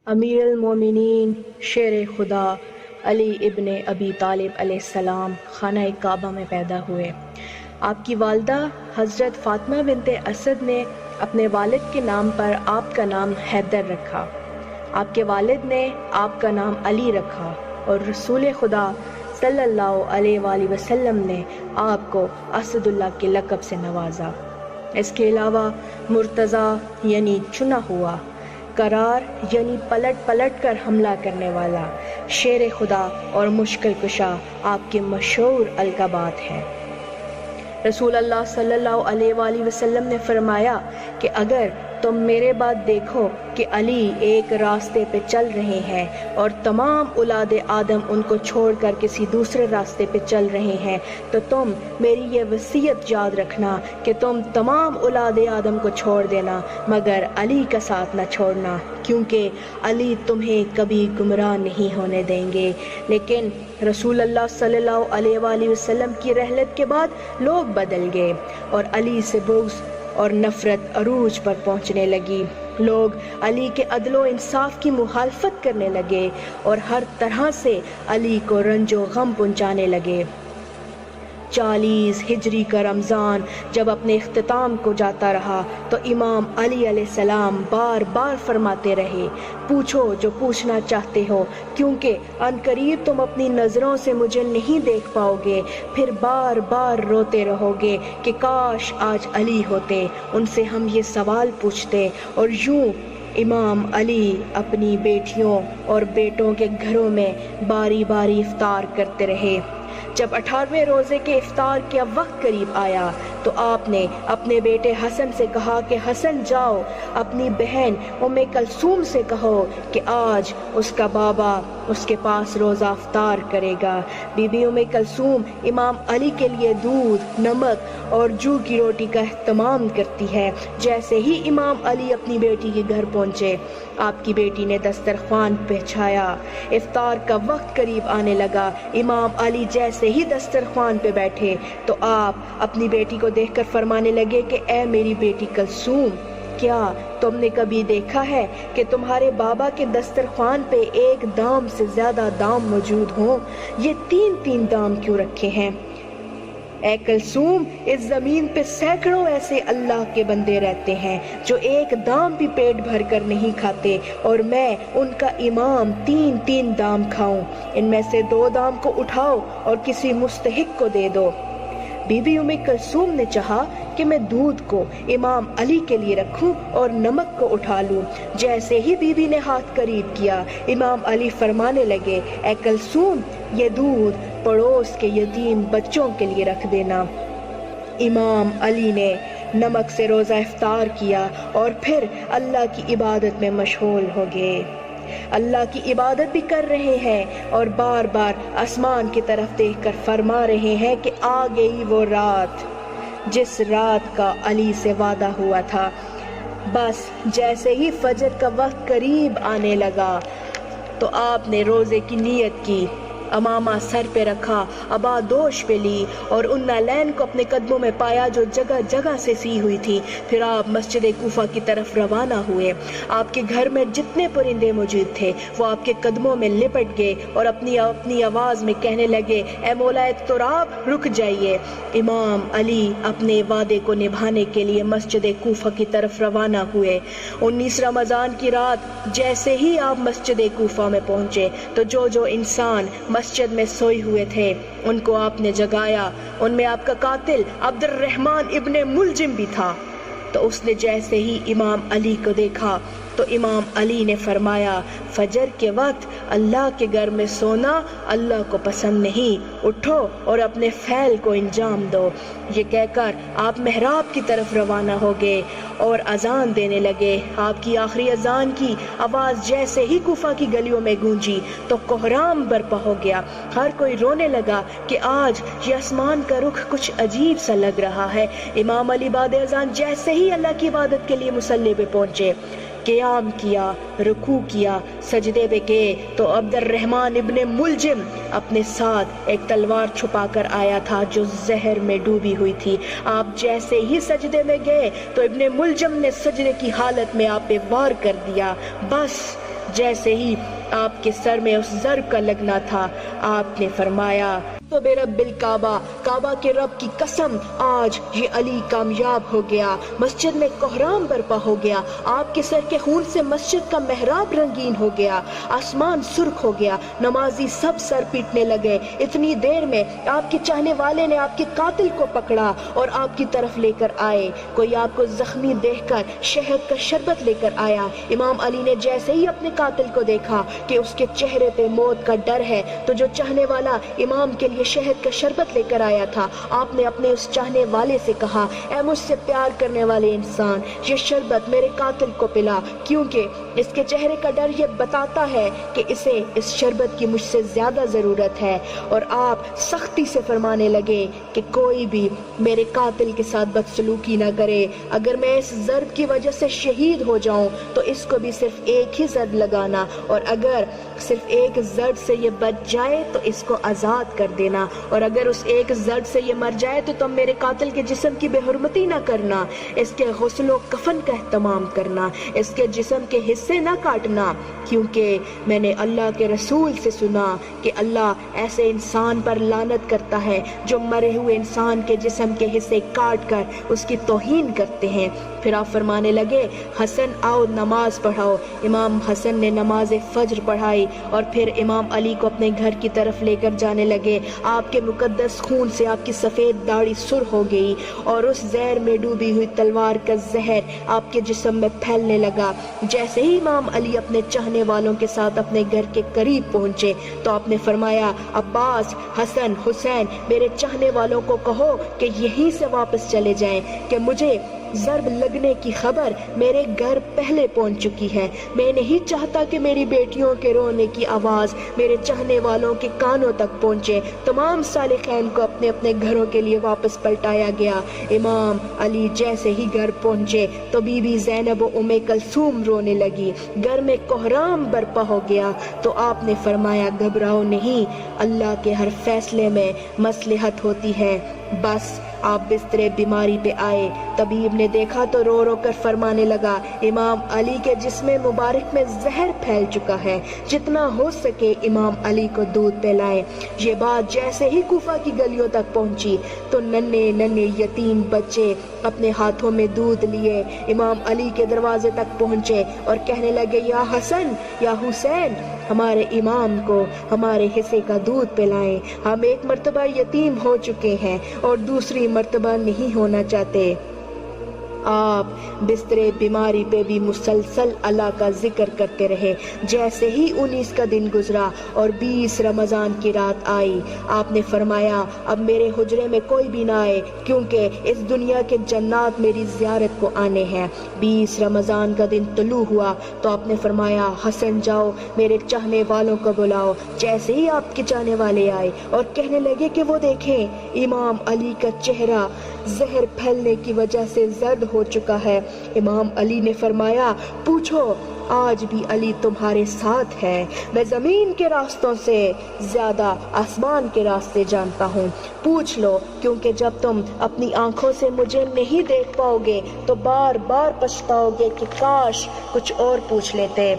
امیر المومنین شیر خدا علی ابن ابی طالب علیہ السلام خانہ کعبہ میں پیدا ہوئے۔ آپ کی والدہ حضرت فاطمہ بنت اسد نے اپنے والد کے نام پر آپ کا نام حیدر رکھا۔ آپ کے والد نے آپ کا نام علی رکھا اور رسول خدا صلی اللہ علیہ وآلہ وسلم نے آپ کو اسد اللہ کے لقب سے نوازا۔ اس کے علاوہ مرتضی یعنی چنا ہوا، قرار یعنی پلٹ پلٹ کر حملہ کرنے والا، شیر خدا اور مشکل کشا آپ کے مشہور القابات ہیں۔ رسول اللہ صلی اللہ علیہ وآلہ وسلم نے فرمایا کہ اگر تم میرے بعد دیکھو کہ علی ایک راستے پہ چل رہے ہیں اور تمام اولاد آدم ان کو چھوڑ کر کسی دوسرے راستے پہ چل رہے ہیں تو تم میری یہ وصیت یاد رکھنا کہ تم تمام اولاد آدم کو چھوڑ دینا مگر علی کا ساتھ نہ چھوڑنا، کیونکہ علی تمہیں کبھی گمراہ نہیں ہونے دیں گے۔ لیکن رسول اللہ صلی اللہ علیہ وآلہ وسلم کی رحلت کے بعد لوگ بدل گئے اور علی سے بغض اور نفرت عروج پر پہنچنے لگی۔ لوگ علی کے عدل و انصاف کی مخالفت کرنے لگے اور ہر طرح سے علی کو رنج و غم پہنچانے لگے۔ 40 ہجری کا رمضان جب اپنے اختتام کو جاتا رہا تو امام علی علیہ السلام بار بار فرماتے رہے، پوچھو جو پوچھنا چاہتے ہو، کیونکہ عنقریب تم اپنی نظروں سے مجھے نہیں دیکھ پاؤ گے، پھر بار بار روتے رہو گے کہ کاش آج علی ہوتے، ان سے ہم یہ سوال پوچھتے۔ اور یوں امام علی اپنی بیٹیوں اور بیٹوں کے گھروں میں باری باری افطار کرتے رہے۔ جب 18ویں روزے کے افطار کا وقت قریب آیا تو آپ نے اپنے بیٹے حسن سے کہا کہ حسن جاؤ اپنی بہن ام کلثوم سے کہو کہ آج اس کا بابا اس کے پاس روزہ افطار کرے گا۔ بی بی ام کلثوم امام علی کے لیے دودھ، نمک اور جو کی روٹی کا اہتمام کرتی ہے۔ جیسے ہی امام علی اپنی بیٹی کے گھر پہنچے، آپ کی بیٹی نے دسترخوان بچھایا۔ افطار کا وقت قریب آنے لگا۔ امام علی جیسے ہی دسترخوان پہ بیٹھے تو آپ اپنی بیٹی کو دیکھ کر فرمانے لگے کہ اے میری بیٹی کلثوم، کیا تم نے کبھی دیکھا ہے کہ تمہارے بابا کے دسترخوان پہ ایک دام سے زیادہ دام موجود ہوں؟ یہ 3 دام کیوں رکھے ہیں؟ اے کلثوم، اس زمین پہ سینکڑوں ایسے اللہ کے بندے رہتے ہیں جو ایک دام بھی پیٹ بھر کر نہیں کھاتے، اور میں ان کا امام 3 دام کھاؤں؟ ان میں سے 2 دام کو اٹھاؤ اور کسی مستحق کو دے دو۔ بی بی ام کلثوم نے چاہا کہ میں دودھ کو امام علی کے لیے رکھوں اور نمک کو اٹھا لوں۔ جیسے ہی بی بی نے ہاتھ قریب کیا، امام علی فرمانے لگے، اے کلثوم، یہ دودھ پڑوس کے یتیم بچوں کے لیے رکھ دینا۔ امام علی نے نمک سے روزہ افطار کیا اور پھر اللہ کی عبادت میں مشغول ہو گئے۔ اللہ کی عبادت بھی کر رہے ہیں اور بار بار آسمان کی طرف دیکھ کر فرما رہے ہیں کہ آ گئی وہ رات جس رات کا علی سے وعدہ ہوا تھا۔ بس جیسے ہی فجر کا وقت قریب آنے لگا تو آپ نے روزے کی نیت کی، امامہ سر پہ رکھا، ابا دوش پہ لی اور ان نالین کو اپنے قدموں میں پایا جو جگہ جگہ سے سی ہوئی تھی۔ پھر آپ مسجد کوفہ کی طرف روانہ ہوئے۔ آپ کے گھر میں جتنے پرندے موجود تھے وہ آپ کے قدموں میں لپٹ گئے اور اپنی آواز میں کہنے لگے، اے مولا تراب، رک جائیے۔ امام علی اپنے وعدے کو نبھانے کے لیے مسجد کوفہ کی طرف روانہ ہوئے۔ 19 رمضان کی رات جیسے ہی آپ مسجد کوفہ میں پہنچے تو جو انسان مسجد میں سوئے ہوئے تھے ان کو آپ نے جگایا۔ ان میں آپ کا قاتل عبد الرحمن ابن ملجم بھی تھا۔ تو اس نے جیسے ہی امام علی کو دیکھا تو امام علی نے فرمایا، فجر کے وقت اللہ کے گھر میں سونا اللہ کو پسند نہیں، اٹھو اور اپنے فعل کو انجام دو۔ یہ کہہ کر آپ محراب کی طرف روانہ ہو گئے اور اذان دینے لگے۔ آپ کی آخری اذان کی آواز جیسے ہی کوفہ کی گلیوں میں گونجی تو کوہرام برپا ہو گیا۔ ہر کوئی رونے لگا کہ آج یہ آسمان کا رخ کچھ عجیب سا لگ رہا ہے۔ امام علی بعد اذان جیسے ہی اللہ کی عبادت کے لیے مصلی پہ پہنچے، قیام کیا، رکوع کیا، سجدے پہ گئے تو عبد الرحمن ابن ملجم اپنے ساتھ ایک تلوار چھپا کر آیا تھا جو زہر میں ڈوبی ہوئی تھی۔ آپ جیسے ہی سجدے میں گئے تو ابن ملجم نے سجدے کی حالت میں آپ پہ وار کر دیا۔ بس جیسے ہی آپ کے سر میں اس ضرب کا لگنا تھا آپ نے فرمایا تو میرا بالکعبہ، کعبہ کے رب کی قسم، آج یہ علی کامیاب ہو گیا، مسجد میں کوہرام برپا ہو گیا، آپ کے سر کے خون سے مسجد کا محراب رنگین ہو گیا، آسمان سرخ ہو گیا، نمازی سب سر پیٹنے لگے۔ اتنی دیر میں آپ کے چاہنے والے نے آپ کے قاتل کو پکڑا اور آپ کی طرف لے کر آئے۔ کوئی آپ کو زخمی دیکھ کر شہد کا شربت لے کر آیا۔ امام علی نے جیسے ہی اپنے قاتل کو دیکھا کہ اس کے چہرے پہ موت کا ڈر ہے، تو جو چاہنے والا امام کے لیے شہد کا شربت لے کر آیا تھا، آپ نے اپنے اس چاہنے والے سے کہا، اے مجھ سے پیار کرنے والے انسان، یہ شربت میرے قاتل کو پلا، کیونکہ اس کے چہرے کا ڈر یہ بتاتا ہے کہ اسے اس شربت کی مجھ سے زیادہ ضرورت ہے۔ اور آپ سختی سے فرمانے لگے کہ کوئی بھی میرے قاتل کے ساتھ بدسلوکی نہ کرے، اگر میں اس ضرب کی وجہ سے شہید ہو جاؤں تو اس کو بھی صرف ایک ہی ضرب لگانا، اور اگر صرف ایک ضرب سے یہ بچ جائے تو اس کو آزاد کر دینا، اور اگر اس ایک ضرب سے یہ مر جائے تو تم میرے قاتل کے جسم کی بے حرمتی نہ کرنا، اس کے غسل و کفن کا اہتمام کرنا، اس کے جسم کے حصے نہ کاٹنا، کیونکہ میں نے اللہ کے رسول سے سنا کہ اللہ ایسے انسان پر لعنت کرتا ہے جو مرے ہوئے انسان کے جسم کے حصے کاٹ کر اس کی توہین کرتے ہیں۔ پھر آپ فرمانے لگے، حسن آؤ نماز پڑھاؤ۔ امام حسن نے نماز فجر پڑھائی اور پھر امام علی کو اپنے گھر کی طرف لے کر جانے لگے۔ آپ کے مقدس خون سے آپ کی سفید داڑھی سرخ ہو گئی اور اس زہر میں ڈوبی ہوئی تلوار کا زہر آپ کے جسم میں پھیلنے لگا۔ جیسے ہی امام علی اپنے چاہنے والوں کے ساتھ اپنے گھر کے قریب پہنچے تو آپ نے فرمایا، عباس، حسن، حسین، میرے چاہنے والوں کو کہو کہ یہیں سے واپس چلے جائیں کہ مجھے ضرب لگنے کی خبر میرے گھر پہلے پہنچ چکی ہے۔ میں نہیں چاہتا کہ میری بیٹیوں کے رونے کی آواز میرے چاہنے والوں کے کانوں تک پہنچے۔ تمام صالحین کو اپنے اپنے گھروں کے لیے واپس پلٹایا گیا۔ امام علی جیسے ہی گھر پہنچے تو بی بی زینب و ام کلثوم رونے لگی، گھر میں کوہرام برپا ہو گیا۔ تو آپ نے فرمایا، گھبراؤ نہیں، اللہ کے ہر فیصلے میں مصلحت ہوتی ہے۔ بس آپ بسترے بیماری پہ آئے، طبیب نے دیکھا تو رو رو کر فرمانے لگا، امام علی کے جسم مبارک میں زہر پھیل چکا ہے، جتنا ہو سکے امام علی کو دودھ پلائیں۔ یہ بات جیسے ہی کوفہ کی گلیوں تک پہنچی تو ننھے ننھے یتیم بچے اپنے ہاتھوں میں دودھ لیے امام علی کے دروازے تک پہنچے اور کہنے لگے، یا حسن، یا حسین، ہمارے امام کو ہمارے حصے کا دودھ پلائیں، ہم ایک مرتبہ یتیم ہو چکے ہیں اور دوسری مرتبہ نہیں ہونا چاہتے۔ آپ بسترے بیماری پہ بھی مسلسل اللہ کا ذکر کرتے رہے۔ جیسے ہی 19 کا دن گزرا اور 20 رمضان کی رات آئی، آپ نے فرمایا، اب میرے حجرے میں کوئی بھی نہ آئے، کیونکہ اس دنیا کے جنات میری زیارت کو آنے ہیں۔ 20 رمضان کا دن طلوع ہوا تو آپ نے فرمایا، حسن جاؤ میرے چاہنے والوں کو بلاؤ۔ جیسے ہی آپ کے چاہنے والے آئے اور کہنے لگے کہ وہ دیکھیں، امام علی کا چہرہ زہر پھیلنے کی وجہ سے زرد ہو چکا ہے۔ امام علی نے فرمایا، پوچھو، آج بھی علی تمہارے ساتھ ہے۔ میں زمین کے راستوں سے زیادہ آسمان کے راستے جانتا ہوں، پوچھ لو، کیونکہ جب تم اپنی آنکھوں سے مجھے نہیں دیکھ پاؤ گے تو بار بار پچھتاؤ گے کہ کاش کچھ اور پوچھ لیتے۔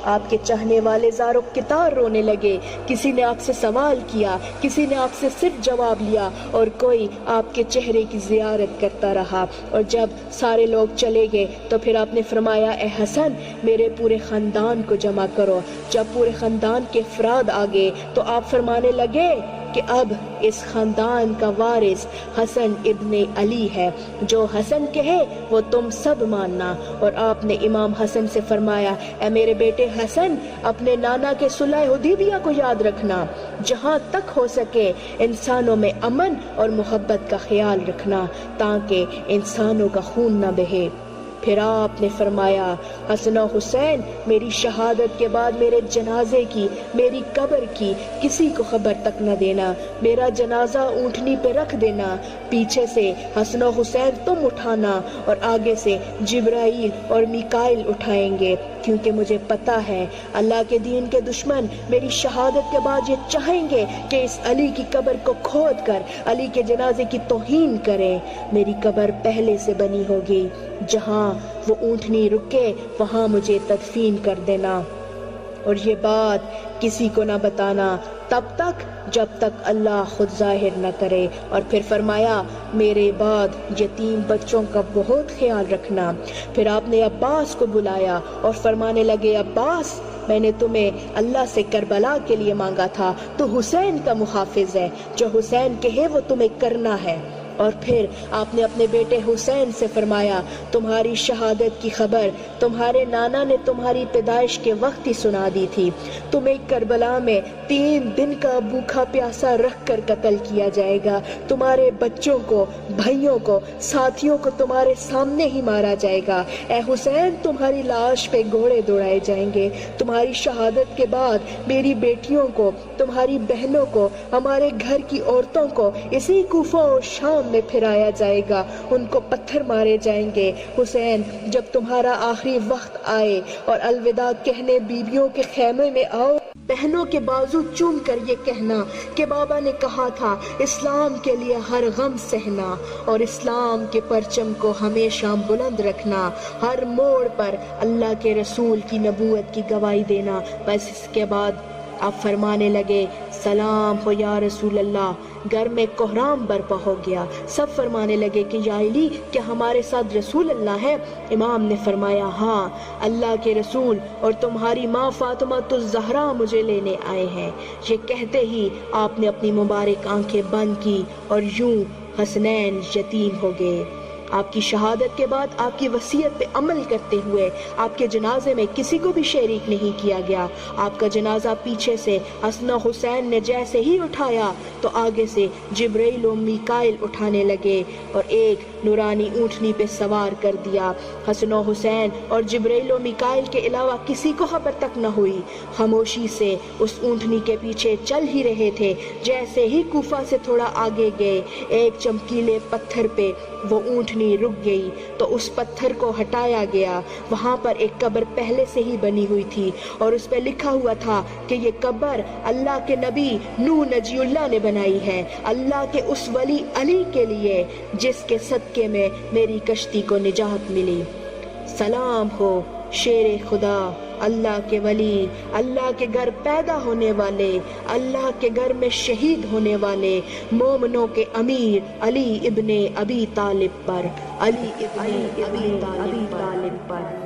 آپ کے چاہنے والے زارو کتار رونے لگے، کسی نے آپ سے سوال کیا، کسی نے آپ سے صرف جواب لیا اور کوئی آپ کے چہرے کی زیارت کرتا رہا۔ اور جب سارے لوگ چلے گئے تو پھر آپ نے فرمایا، اے حسن، میرے پورے خاندان کو جمع کرو۔ جب پورے خاندان کے افراد آ گئے تو آپ فرمانے لگے کہ اب اس خاندان کا وارث حسن ابن علی ہے، جو حسن کہے وہ تم سب ماننا۔ اور آپ نے امام حسن سے فرمایا، اے میرے بیٹے حسن، اپنے نانا کے صلح حدیبیہ کو یاد رکھنا، جہاں تک ہو سکے انسانوں میں امن اور محبت کا خیال رکھنا تاکہ انسانوں کا خون نہ بہے۔ پھر آپ نے فرمایا، حسن و حسین، میری شہادت کے بعد میرے جنازے کی، میری قبر کی کسی کو خبر تک نہ دینا، میرا جنازہ اونٹنی پہ رکھ دینا، پیچھے سے حسن و حسین تم اٹھانا اور آگے سے جبرائیل اور میکائیل اٹھائیں گے، کیونکہ مجھے پتا ہے اللہ کے دین کے دشمن میری شہادت کے بعد یہ چاہیں گے کہ اس علی کی قبر کو کھود کر علی کے جنازے کی توہین کریں۔ میری قبر پہلے سے بنی ہوگی، جہاں وہ اونٹنی رکے وہاں مجھے تدفین کر دینا۔ اور یہ بات کسی کو نہ بتانا تب تک جب تک اللہ خود ظاہر نہ کرے۔ اور پھر فرمایا میرے بعد یتیم بچوں کا بہت خیال رکھنا۔ پھر آپ نے عباس کو بلایا اور فرمانے لگے عباس میں نے تمہیں اللہ سے کربلا کے لیے مانگا تھا، تو حسین کا محافظ ہے، جو حسین کہے وہ تمہیں کرنا ہے۔ اور پھر آپ نے اپنے بیٹے حسین سے فرمایا تمہاری شہادت کی خبر تمہارے نانا نے تمہاری پیدائش کے وقت ہی سنا دی تھی، تمہیں کربلا میں 3 دن کا بھوکا پیاسا رکھ کر قتل کیا جائے گا، تمہارے بچوں کو، بھائیوں کو، ساتھیوں کو تمہارے سامنے ہی مارا جائے گا۔ اے حسین تمہاری لاش پہ گھوڑے دوڑائے جائیں گے، تمہاری شہادت کے بعد میری بیٹیوں کو، تمہاری بہنوں کو، ہمارے گھر کی عورتوں کو اسی کوفہ اور شام میں پھرایا جائے گا، ان کو پتھر مارے جائیں گے۔ حسین جب تمہارا آخری وقت آئے اور الوداع کہنے بیویوں کے خیمے میں آؤ، بہنوں کے بازو چوم کر یہ کہنا کہ بابا نے کہا تھا اسلام کے لیے ہر غم سہنا اور اسلام کے پرچم کو ہمیشہ بلند رکھنا، ہر موڑ پر اللہ کے رسول کی نبوت کی گواہی دینا۔ بس اس کے بعد آپ فرمانے لگے سلام ہو یا رسول اللہ۔ گھر میں کوہرام برپا ہو گیا، سب فرمانے لگے کہ یا علی کیا ہمارے ساتھ رسول اللہ ہے؟ امام نے فرمایا ہاں اللہ کے رسول اور تمہاری ماں فاطمہ الزہرا مجھے لینے آئے ہیں۔ یہ کہتے ہی آپ نے اپنی مبارک آنکھیں بند کی اور یوں حسنین یتیم ہو گئے۔ آپ کی شہادت کے بعد آپ کی وصیت پہ عمل کرتے ہوئے آپ کے جنازے میں کسی کو بھی شریک نہیں کیا گیا۔ آپ کا جنازہ پیچھے سے حسن و حسین نے جیسے ہی اٹھایا تو آگے سے جبرائیل و میکائیل اٹھانے لگے اور ایک نورانی اونٹنی پہ سوار کر دیا۔ حسن و حسین اور جبرائیل و میکائیل کے علاوہ کسی کو خبر تک نہ ہوئی، خاموشی سے اس اونٹنی کے پیچھے چل ہی رہے تھے۔ جیسے ہی کوفہ سے تھوڑا آگے گئے ایک چمکیلے پتھر پہ وہ اونٹنی رک گئی تو اس پتھر کو ہٹایا گیا۔ وہاں پر ایک قبر پہلے سے ہی بنی ہوئی تھی اور اس پہ لکھا ہوا تھا کہ یہ قبر اللہ کے نبی نوح نجی اللہ نے بنائی ہے، اللہ کے اس ولی علی کے لیے جس کے صدقے میں میری کشتی کو نجات ملی۔ سلام ہو شیر خدا، اللہ کے ولی، اللہ کے گھر پیدا ہونے والے، اللہ کے گھر میں شہید ہونے والے مومنوں کے امیر علی ابن ابی طالب پر، علی ابن ابی طالب پر۔